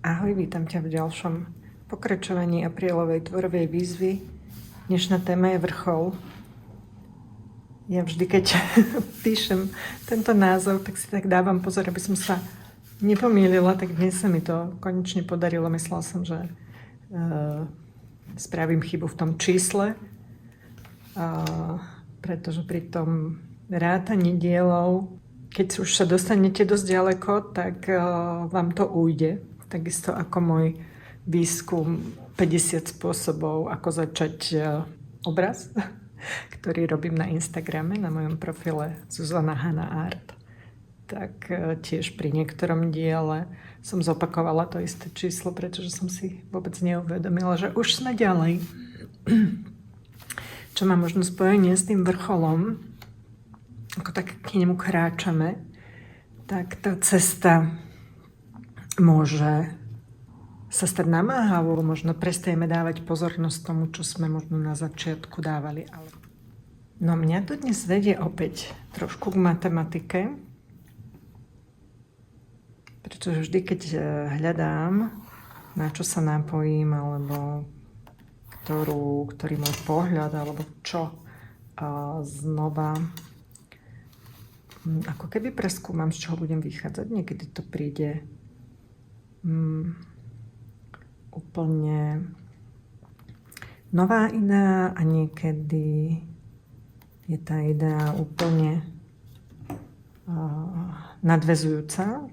Ahoj, vítam ťa v ďalšom pokračovaní aprílovej tvorovej výzvy. Dnešná téma je vrchol. Ja vždy, keď píšem tento názov, tak si tak dávam pozor, aby som sa nepomýlila, tak dnes sa mi to konečne podarilo. Myslela som, že spravím chybu v tom čísle, pretože pri tom rátaní dielov, keď už sa dostanete dosť ďaleko, tak vám to ujde. Takisto ako môj výskum 50 spôsobov, ako začať obraz, ktorý robím na Instagrame, na mojom profile Zuzana Hanna Art. Tak tiež pri niektorom diele som zopakovala to isté číslo, pretože som si vôbec neuvedomila, že už sme ďalej. Čo má možno spojenie s tým vrcholom, ako tak k nemu kráčame, tak tá cesta môže sa stať namáhavou, možno prestajeme dávať pozornosť tomu, čo sme možno na začiatku dávali. No mňa to dnes vedie opäť trošku k matematike, pretože vždy, keď hľadám, na čo sa napojím, alebo ktorý môj pohľad, alebo čo znova ako keby preskúmam, z čoho budem vychádzať. Niekedy to príde úplne nová idea a niekedy je tá idea úplne nadväzujúca.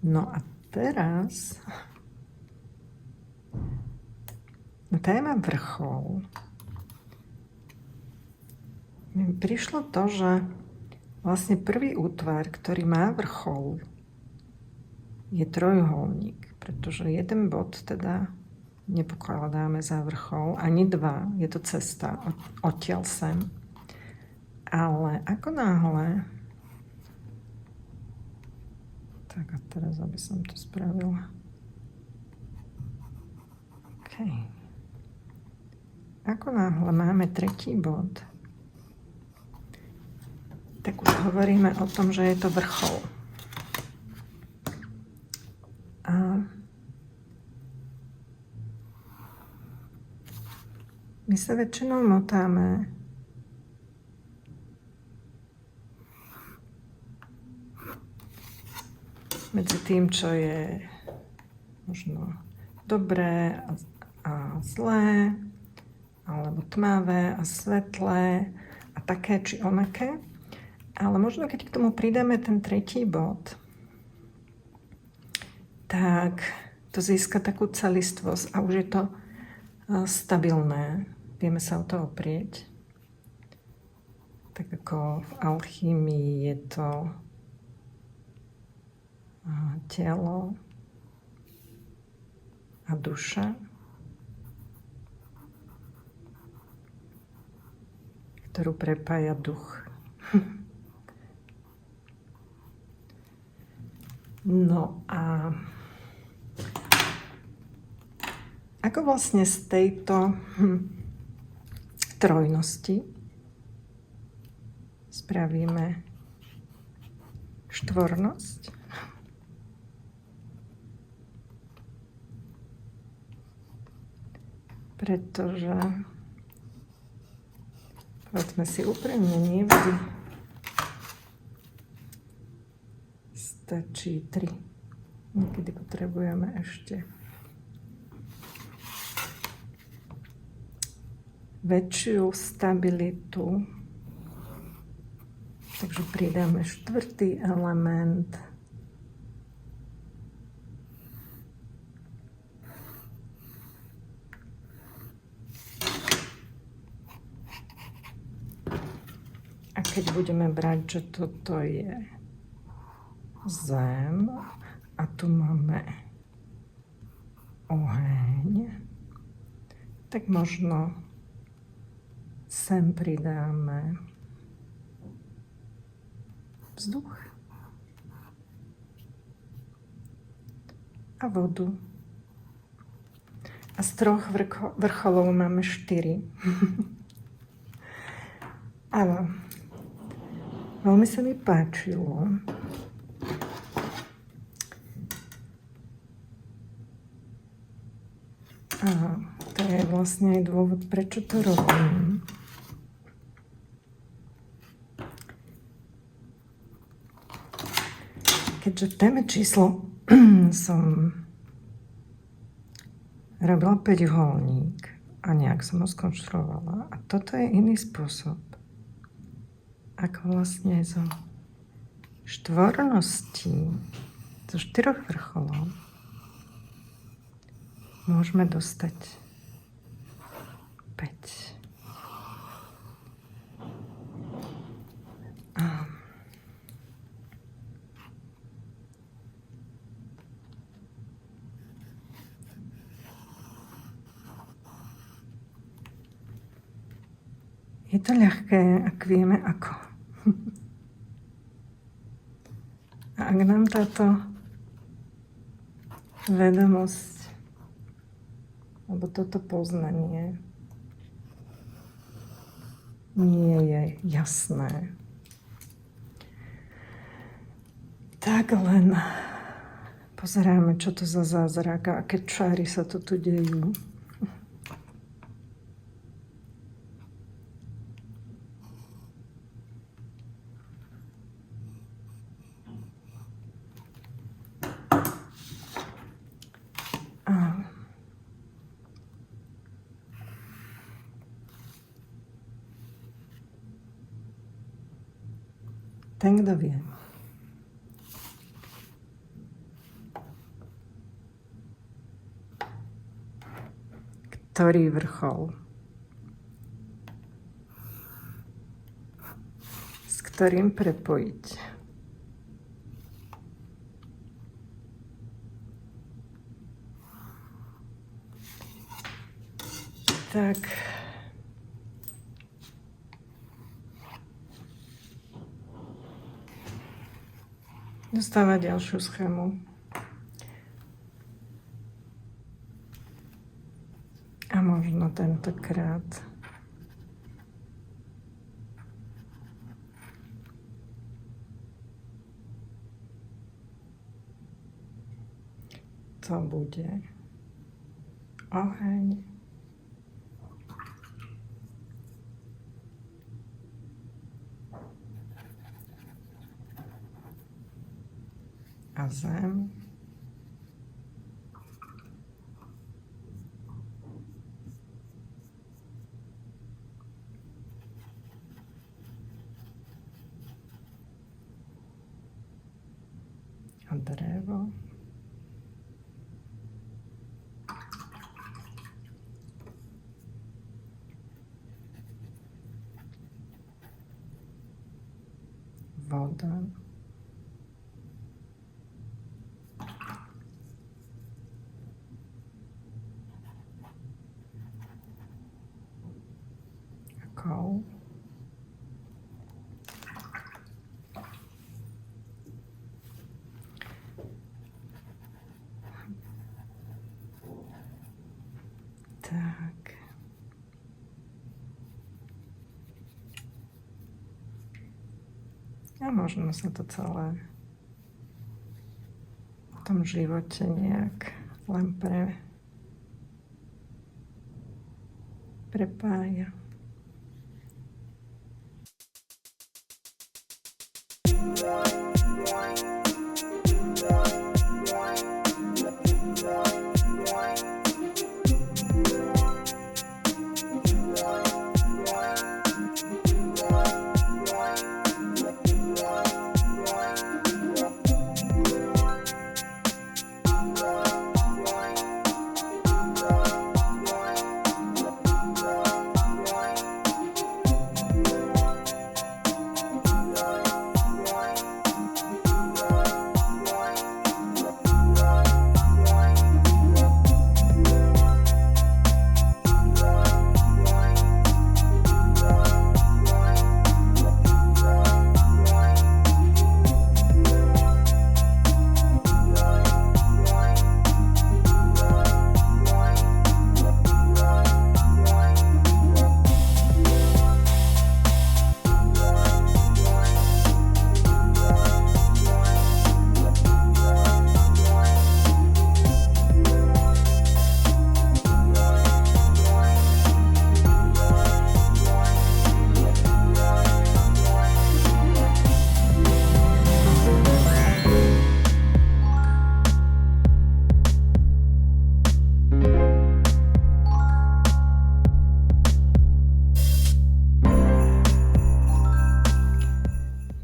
No a teraz téma vrchol. Mi prišlo to, že vlastne prvý útvar, ktorý má vrchol, je trojuholník, pretože jeden bod teda nepokladáme za vrchol, ani dva, je to cesta odtiaľ sem. Ale ako náhle, tak a teraz, aby som to spravila. OK. Ako náhle máme tretí bod, tak už hovoríme o tom, že je to vrchol. A my sa väčšinou motáme medzi tým, čo je možno dobré a zlé, alebo tmavé a svetlé a také či onaké. Ale možno keď k tomu pridáme ten tretí bod, tak to získa takú celistvosť a už je to stabilné. Vieme sa o to oprieť. Tak ako v alchýmii je to telo a duša, ktorú prepája duch. No a ako vlastne z tejto trojnosti spravíme štvornosť? Pretože povedzme si úprimne, nevždy stačí 3. Niekedy potrebujeme ešte väčšiu stabilitu. Takže pridáme štvrtý element. A keď budeme brať, že toto je zem a tu máme oheň, tak možno sem pridáme vzduch a vodu. A z 3 vrcholov máme 4. Áno, veľmi sa mi páčilo vlastne aj dôvod, prečo to robím. Keďže v téme číslo som robila 5-holník a nejak som ho skonštruovala. A toto je iný spôsob, ako vlastne zo štvorností, zo 4 vrcholov môžeme dostať 5. Je to ľahké, ak vieme ako. A ak nám táto vedomosť alebo toto poznanie nie je jasné, tak len pozeráme, čo to za zázrak a aké čáry sa to tu dejú. Ten, kto vie. Ktorý vrchol, s ktorým prepojiť. Tak. Dostáva ďalšiu schému. A možno tentokrát to bude oheň a zem. A drevo. Voda. Kol. Tak. A možno sa to celé v tom živote nejak len prepája.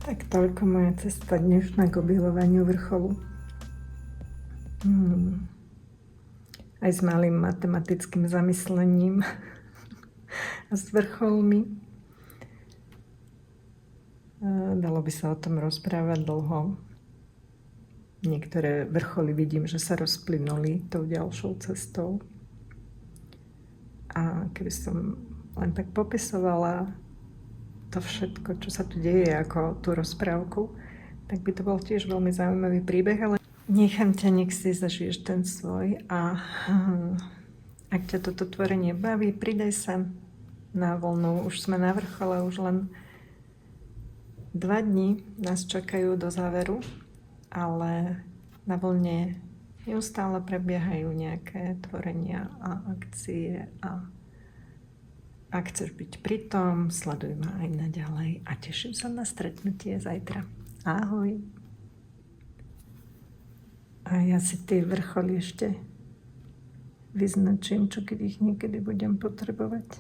Tak toľko moja cesta dnešná k objavovaniu vrcholu. Aj s malým matematickým zamyslením a s vrcholmi. Dalo by sa o tom rozprávať dlho. Niektoré vrcholy vidím, že sa rozplynuli tou ďalšou cestou. A keby som len tak popisovala to všetko, čo sa tu deje, ako tú rozprávku, tak by to bol tiež veľmi zaujímavý príbeh, ale nechám ťa, nech si zažiješ ten svoj a ak ťa toto tvorenie baví, pridaj sa na vlnu. Už sme na vrchole, už len 2 dni nás čakajú do záveru, ale na vlne neustále prebiehajú nejaké tvorenia a akcie a ak chceš byť pri tom, sleduj ma aj naďalej a teším sa na stretnutie zajtra. Ahoj. A ja si tie vrcholy ešte vyznačím, čo keď ich niekedy budem potrebovať.